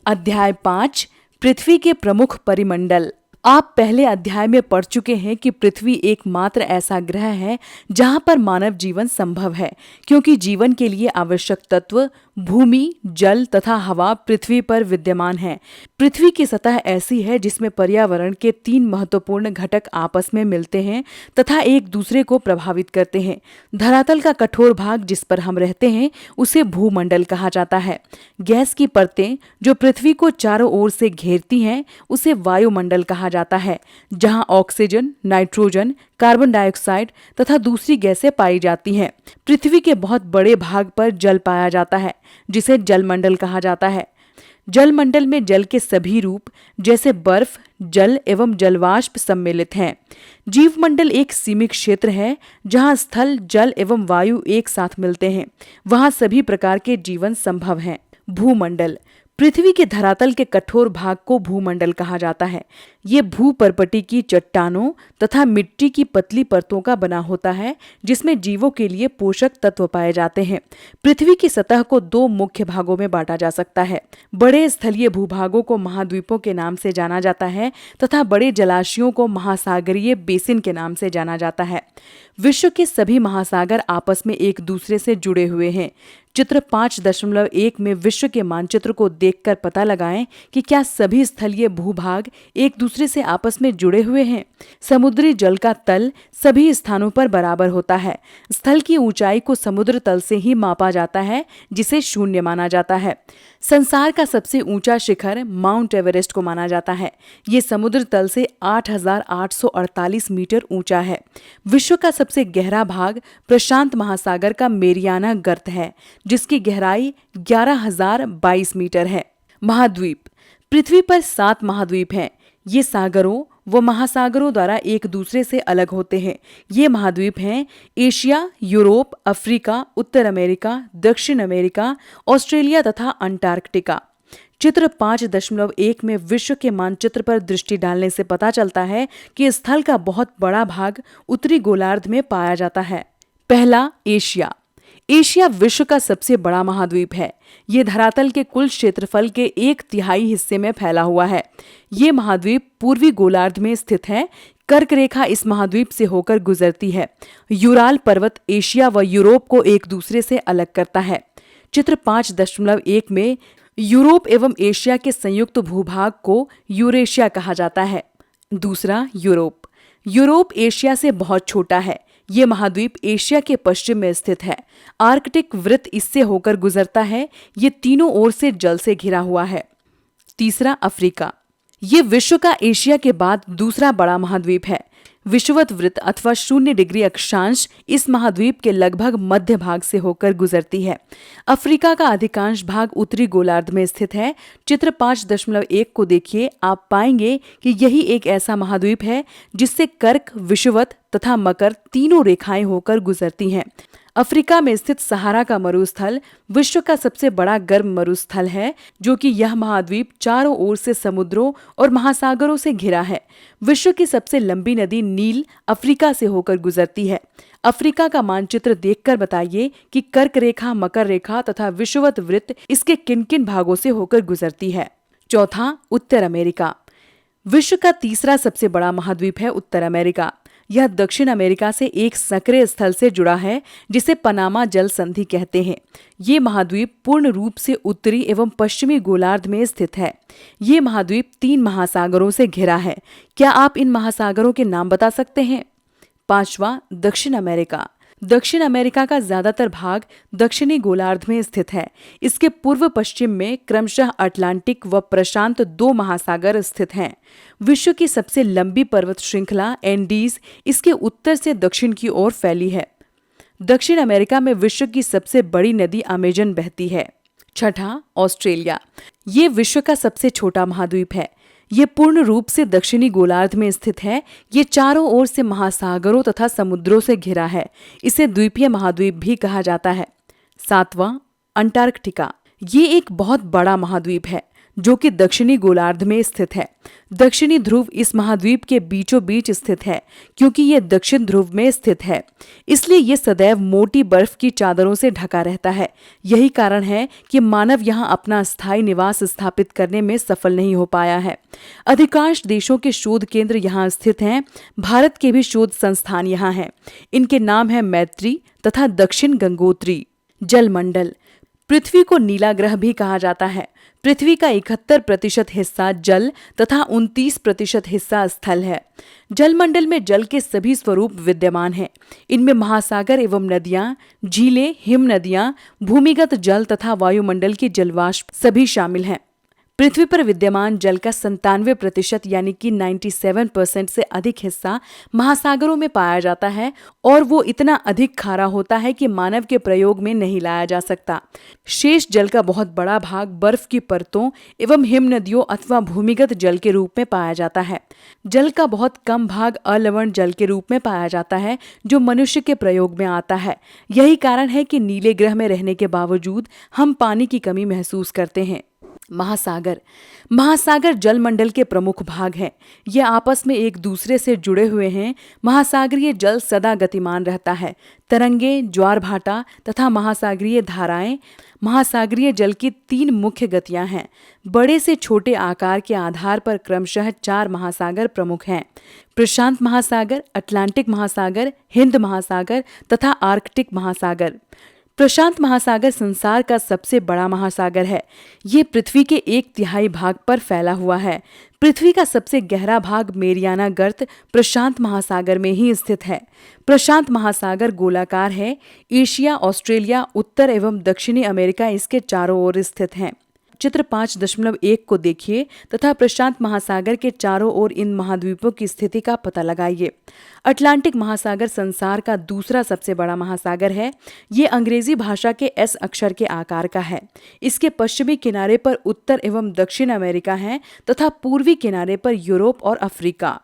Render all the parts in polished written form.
अध्याय 5 पृथ्वी के प्रमुख परिमंडल। आप पहले अध्याय में पढ़ चुके हैं कि पृथ्वी एकमात्र ऐसा ग्रह है जहां पर मानव जीवन संभव है, क्योंकि जीवन के लिए आवश्यक तत्व भूमि, जल तथा हवा पृथ्वी पर विद्यमान है। पृथ्वी की सतह ऐसी है जिसमें पर्यावरण के 3 महत्वपूर्ण घटक आपस में मिलते हैं तथा एक दूसरे को प्रभावित करते हैं। धरातल का कठोर भाग जिस पर हम रहते हैं उसे भूमंडल कहा जाता है। गैस की परतें जो पृथ्वी को चारों ओर से घेरती हैं उसे वायुमंडल कहा जाता है, जहां ऑक्सीजन, नाइट्रोजन, कार्बन डाइऑक्साइड तथा दूसरी गैसें पाई जाती हैं। पृथ्वी के बहुत बड़े भाग पर जल पाया जाता है जिसे जलमंडल कहा जाता है। जलमंडल में जल के सभी रूप जैसे बर्फ, जल एवं जलवाष्प सम्मिलित हैं। जीवमंडल एक सीमित क्षेत्र है जहां स्थल, जल एवं वायु एक साथ मिलते हैं। वहां सभी प्रकार के जीवन संभव हैं। भूमंडल पृथ्वी के धरातल के कठोर भाग को भूमंडल कहा जाता है। ये भूपर्पटी की चट्टानों तथा मिट्टी की पतली परतों का बना होता है जिसमें जीवों के लिए पोषक तत्व पाए जाते हैं। पृथ्वी की सतह को 2 मुख्य भागों में बांटा जा सकता है। बड़े स्थलीय भूभागों को महाद्वीपों के नाम से जाना जाता है तथा बड़े जलाशयों को महासागरीय बेसिन के नाम से जाना जाता है। विश्व के सभी महासागर आपस में एक दूसरे से जुड़े हुए हैं। चित्र 5.1 में विश्व के मानचित्र को देखकर पता लगाएं कि क्या सभी स्थलीय भूभाग एक दूसरे से आपस में जुड़े हुए हैं। समुद्री जल का तल सभी स्थानों पर बराबर होता है। स्थल की ऊंचाई को समुद्र तल से ही मापा जाता है जिसे 0 माना जाता है। संसार का सबसे ऊंचा शिखर माउंट एवरेस्ट को माना जाता है। ये समुद्र तल से 8,848 मीटर ऊंचा है। विश्व का सबसे गहरा भाग प्रशांत महासागर का मेरियाना गर्त है जिसकी गहराई 11,022 मीटर है। महाद्वीप पृथ्वी पर 7 महाद्वीप हैं। ये सागरों व महासागरों द्वारा एक दूसरे से अलग होते हैं। ये महाद्वीप हैं एशिया, यूरोप, अफ्रीका, उत्तर अमेरिका, दक्षिण अमेरिका, ऑस्ट्रेलिया तथा अंटार्कटिका। चित्र 5.1 में विश्व के मानचित्र पर दृष्टि डालने से पता चलता है कि स्थल का बहुत बड़ा भाग उत्तरी गोलार्ध में पाया जाता है। पहला, एशिया। एशिया विश्व का सबसे बड़ा महाद्वीप है। ये धरातल के कुल क्षेत्रफल के 1/3 हिस्से में फैला हुआ है। ये महाद्वीप पूर्वी गोलार्ध में स्थित है। कर्क रेखा इस महाद्वीप से होकर गुजरती है। यूराल पर्वत एशिया व यूरोप को एक दूसरे से अलग करता है। चित्र 5.1 में यूरोप एवं एशिया के संयुक्त भूभाग को यूरेशिया कहा जाता है। दूसरा, यूरोप। यूरोप एशिया से बहुत छोटा है। ये महाद्वीप एशिया के पश्चिम में स्थित है। आर्कटिक वृत्त इससे होकर गुजरता है। ये तीनों ओर से जल से घिरा हुआ है। तीसरा, अफ्रीका। ये विश्व का एशिया के बाद दूसरा बड़ा महाद्वीप है। विषुवत वृत्त अथवा 0 डिग्री अक्षांश इस महाद्वीप के लगभग मध्य भाग से होकर गुजरती है। अफ्रीका का अधिकांश भाग उत्तरी गोलार्ध में स्थित है। चित्र 5.1 को देखिए, आप पाएंगे कि यही एक ऐसा महाद्वीप है जिससे कर्क, विषुवत तथा मकर तीनों रेखाएं होकर गुजरती हैं। अफ्रीका में स्थित सहारा का मरुस्थल विश्व का सबसे बड़ा गर्म मरुस्थल है, जो कि यह महाद्वीप चारों ओर से समुद्रों और महासागरों से घिरा है। विश्व की सबसे लंबी नदी नील अफ्रीका से होकर गुजरती है। अफ्रीका का मानचित्र देखकर बताइए कि कर्क रेखा, मकर रेखा तथा विषुवत वृत्त इसके किन किन भागों से होकर गुजरती है। चौथा, उत्तर अमेरिका। विश्व का तीसरा सबसे बड़ा महाद्वीप है उत्तर अमेरिका। यह दक्षिण अमेरिका से एक सक्रिय स्थल से जुड़ा है जिसे पनामा जल संधि कहते हैं। ये महाद्वीप पूर्ण रूप से उत्तरी एवं पश्चिमी गोलार्ध में स्थित है। ये महाद्वीप 3 महासागरों से घिरा है। क्या आप इन महासागरों के नाम बता सकते हैं? पांचवा, दक्षिण अमेरिका। दक्षिण अमेरिका का ज्यादातर भाग दक्षिणी गोलार्ध में स्थित है। इसके पूर्व पश्चिम में क्रमशः अटलांटिक व प्रशांत 2 महासागर स्थित हैं। विश्व की सबसे लंबी पर्वत श्रृंखला एंडीज इसके उत्तर से दक्षिण की ओर फैली है। दक्षिण अमेरिका में विश्व की सबसे बड़ी नदी अमेजन बहती है। छठा, ऑस्ट्रेलिया। ये विश्व का सबसे छोटा महाद्वीप है। ये पूर्ण रूप से दक्षिणी गोलार्ध में स्थित है। ये चारों ओर से महासागरों तथा समुद्रों से घिरा है। इसे द्वीपीय महाद्वीप भी कहा जाता है। सातवां, अंटार्कटिका। ये एक बहुत बड़ा महाद्वीप है जो कि दक्षिणी गोलार्ध में स्थित है। दक्षिणी ध्रुव इस महाद्वीप के बीचों बीच स्थित है, क्योंकि ये दक्षिण ध्रुव में स्थित है, इसलिए ये सदैव मोटी बर्फ की चादरों से ढका रहता है। यही कारण है कि मानव यहाँ अपना स्थायी निवास स्थापित करने में सफल नहीं हो पाया है। अधिकांश देशों के शोध केंद्र यहाँ स्थित हैं। भारत के भी शोध संस्थान यहाँ हैं। इनके नाम है मैत्री तथा दक्षिण गंगोत्री। जलमंडल। पृथ्वी को नीला ग्रह भी कहा जाता है। पृथ्वी का 71% हिस्सा जल तथा 29% हिस्सा स्थल है। जलमंडल में जल के सभी स्वरूप विद्यमान हैं। इनमें महासागर एवं नदियां, झीलें, हिम नदियां, भूमिगत जल तथा वायुमंडल की जलवाष्प सभी शामिल हैं। पृथ्वी पर विद्यमान जल का 97% यानी कि 97% से अधिक हिस्सा महासागरों में पाया जाता है और वो इतना अधिक खारा होता है कि मानव के प्रयोग में नहीं लाया जा सकता। शेष जल का बहुत बड़ा भाग बर्फ की परतों एवं हिम नदियों अथवा भूमिगत जल के रूप में पाया जाता है। जल का बहुत कम भाग अलवण जल के रूप में पाया जाता है, जो मनुष्य के प्रयोग में आता है। यही कारण है कि नीले ग्रह में रहने के बावजूद हम पानी की कमी महसूस करते हैं। महासागर। महासागर जलमंडल के प्रमुख भाग हैं। ये आपस में एक दूसरे से जुड़े हुए हैं। महासागरीय जल सदा गतिमान रहता है। तरंगें, ज्वार भाटा तथा महासागरीय धाराएं। महासागरीय जल की 3 मुख्य गतियां हैं। बड़े से छोटे आकार के आधार पर क्रमशः 4 महासागर प्रमुख हैं: प्रशांत महासागर, अटलांटिक महासागर, हिंद महासागर तथा आर्कटिक महासागर। प्रशांत महासागर संसार का सबसे बड़ा महासागर है। ये पृथ्वी के 1/3 भाग पर फैला हुआ है। पृथ्वी का सबसे गहरा भाग मेरियाना गर्त प्रशांत महासागर में ही स्थित है। प्रशांत महासागर गोलाकार है। एशिया, ऑस्ट्रेलिया, उत्तर एवं दक्षिणी अमेरिका इसके चारों ओर स्थित हैं। चित्र 5.1 को देखिए तथा प्रशांत महासागर के चारों ओर इन महाद्वीपों की स्थिति का पता लगाइए। अटलांटिक महासागर संसार का दूसरा सबसे बड़ा महासागर है। ये अंग्रेजी भाषा के एस अक्षर के आकार का है। इसके पश्चिमी किनारे पर उत्तर एवं दक्षिण अमेरिका है तथा पूर्वी किनारे पर यूरोप और अफ्रीका।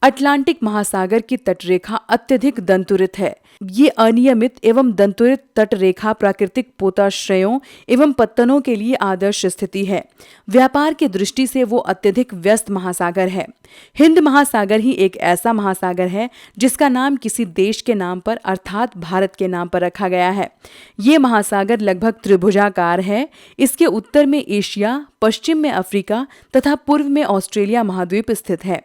अटलांटिक महासागर की तटरेखा अत्यधिक दंतुरित है। ये अनियमित एवं दंतुरित तटरेखा प्राकृतिक पोताश्रयों एवं पत्तनों के लिए आदर्श स्थिति है। व्यापार की दृष्टि से वो अत्यधिक व्यस्त महासागर है। हिंद महासागर ही एक ऐसा महासागर है जिसका नाम किसी देश के नाम पर अर्थात भारत के नाम पर रखा गया है। ये महासागर लगभग त्रिभुजाकार है। इसके उत्तर में एशिया, पश्चिम में अफ्रीका तथा पूर्व में ऑस्ट्रेलिया महाद्वीप स्थित है।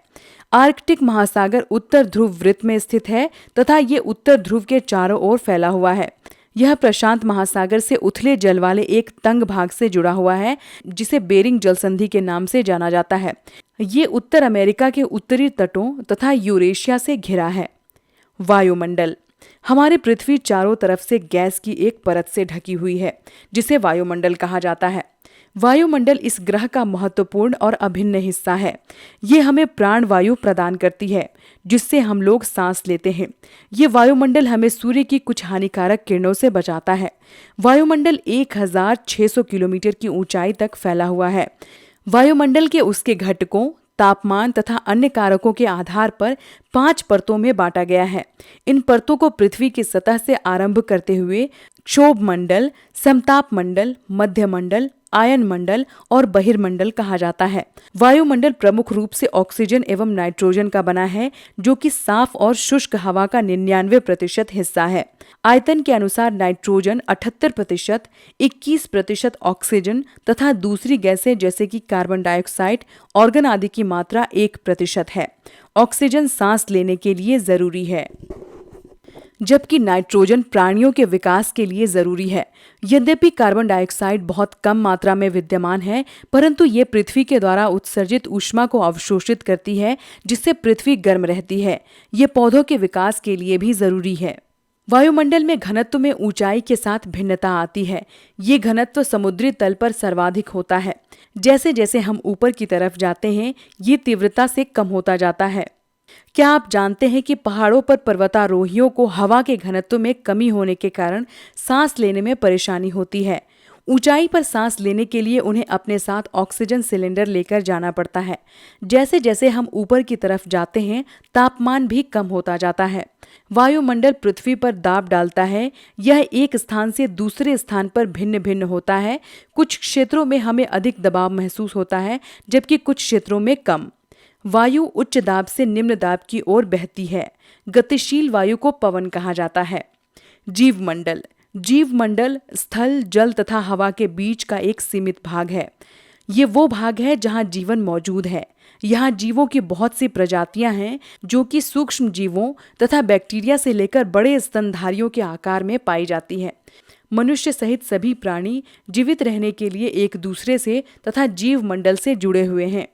आर्कटिक महासागर उत्तर ध्रुव वृत्त में स्थित है तथा ये उत्तर ध्रुव के चारों ओर फैला हुआ है। यह प्रशांत महासागर से उथले जल वाले एक तंग भाग से जुड़ा हुआ है, जिसे बेरिंग जलसंधि के नाम से जाना जाता है। ये उत्तर अमेरिका के उत्तरी तटों तथा यूरेशिया से घिरा है। वायुमंडल। हमारी पृथ्वी चारों तरफ से गैस की एक परत से ढकी हुई है, जिसे वायुमंडल कहा जाता है। वायुमंडल इस ग्रह का महत्वपूर्ण और अभिन्न हिस्सा है। ये हमें प्राण वायु प्रदान करती है, जिससे हम लोग सांस लेते हैं। ये वायुमंडल हमें सूर्य की कुछ हानिकारक किरणों से बचाता है। वायुमंडल 1600 किलोमीटर की ऊंचाई तक फैला हुआ है। वायुमंडल के उसके घटकों, तापमान तथा अन्य कारकों के आधार पर 5 परतों में बांटा गया है। इन परतों को पृथ्वी की सतह से आरंभ करते हुए क्षोभ मंडल, समताप मंडल, मध्य मंडल, आयन मंडल और बहिर्मंडल कहा जाता है। वायुमंडल प्रमुख रूप से ऑक्सीजन एवं नाइट्रोजन का बना है, जो कि साफ और शुष्क हवा का 99% हिस्सा है। आयतन के अनुसार नाइट्रोजन 78%, 21% ऑक्सीजन तथा दूसरी गैसें जैसे कि कार्बन डाइऑक्साइड, ऑर्गन आदि की मात्रा 1% है। ऑक्सीजन सांस लेने के लिए जरूरी है, जबकि नाइट्रोजन प्राणियों के विकास के लिए जरूरी है। यद्यपि कार्बन डाइऑक्साइड बहुत कम मात्रा में विद्यमान है, परंतु ये पृथ्वी के द्वारा उत्सर्जित ऊष्मा को अवशोषित करती है, जिससे पृथ्वी गर्म रहती है। ये पौधों के विकास के लिए भी जरूरी है। वायुमंडल में घनत्व में ऊंचाई के साथ भिन्नता आती है। ये घनत्व समुद्री तल पर सर्वाधिक होता है। जैसे जैसे हम ऊपर की तरफ जाते हैं, ये तीव्रता से कम होता जाता है। क्या आप जानते हैं कि पहाड़ों पर पर्वतारोहियों को हवा के घनत्व में कमी होने के कारण सांस लेने में परेशानी होती है। ऊंचाई पर सांस लेने के लिए उन्हें अपने साथ ऑक्सीजन सिलेंडर लेकर जाना पड़ता है। जैसे जैसे हम ऊपर की तरफ जाते हैं, तापमान भी कम होता जाता है। वायुमंडल पृथ्वी पर दाब डालता है। यह एक स्थान से दूसरे स्थान पर भिन्न भिन्न होता है। कुछ क्षेत्रों में हमें अधिक दबाव महसूस होता है, जबकि कुछ क्षेत्रों में कम। वायु उच्च दाब से निम्न दाब की ओर बहती है। गतिशील वायु को पवन कहा जाता है। जीवमंडल। जीवमंडल स्थल, जल तथा हवा के बीच का एक सीमित भाग है। ये वो भाग है जहाँ जीवन मौजूद है। यहाँ जीवों की बहुत सी प्रजातियां हैं जो कि सूक्ष्म जीवों तथा बैक्टीरिया से लेकर बड़े स्तनधारियों के आकार में पाई जाती हैं। मनुष्य सहित सभी प्राणी जीवित रहने के लिए एक दूसरे से तथा जीवमंडल से जुड़े हुए हैं।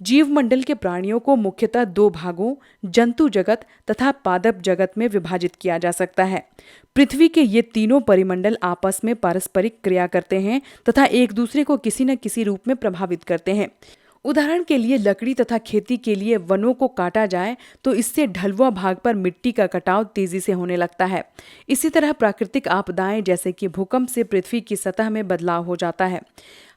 जीवमंडल के प्राणियों को मुख्यतः दो भागों, जंतु जगत तथा पादप जगत में विभाजित किया जा सकता है। पृथ्वी के ये तीनों परिमंडल आपस में पारस्परिक क्रिया करते हैं तथा एक दूसरे को किसी न किसी रूप में प्रभावित करते हैं। उदाहरण के लिए लकड़ी तथा खेती के लिए वनों को काटा जाए तो इससे ढलुआ भाग पर मिट्टी का कटाव तेजी से होने लगता है। इसी तरह प्राकृतिक आपदाएं जैसे कि भूकंप से पृथ्वी की सतह में बदलाव हो जाता है।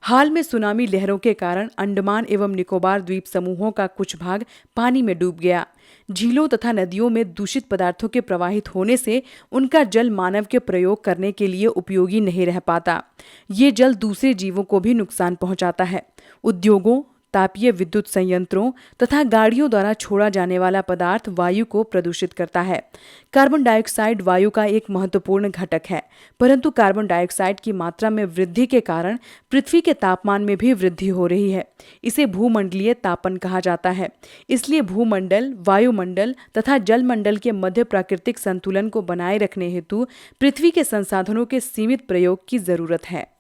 हाल में सुनामी लहरों के कारण अंडमान एवं निकोबार द्वीप समूहों का कुछ भाग पानी में डूब गया। झीलों तथा नदियों में दूषित पदार्थों के प्रवाहित होने से उनका जल मानव के प्रयोग करने के लिए उपयोगी नहीं रह पाता। ये जल दूसरे जीवों को भी नुकसान पहुंचाता है। उद्योगों, तापीय विद्युत संयंत्रों तथा गाड़ियों द्वारा छोड़ा जाने वाला पदार्थ वायु को प्रदूषित करता है। कार्बन डाइऑक्साइड वायु का एक महत्वपूर्ण घटक है, परंतु कार्बन डाइऑक्साइड की मात्रा में वृद्धि के कारण पृथ्वी के तापमान में भी वृद्धि हो रही है। इसे भूमंडलीय तापन कहा जाता है। इसलिए भूमंडल, वायुमंडल तथा जलमंडल के मध्य प्राकृतिक संतुलन को बनाए रखने हेतु पृथ्वी के संसाधनों के सीमित प्रयोग की जरूरत है।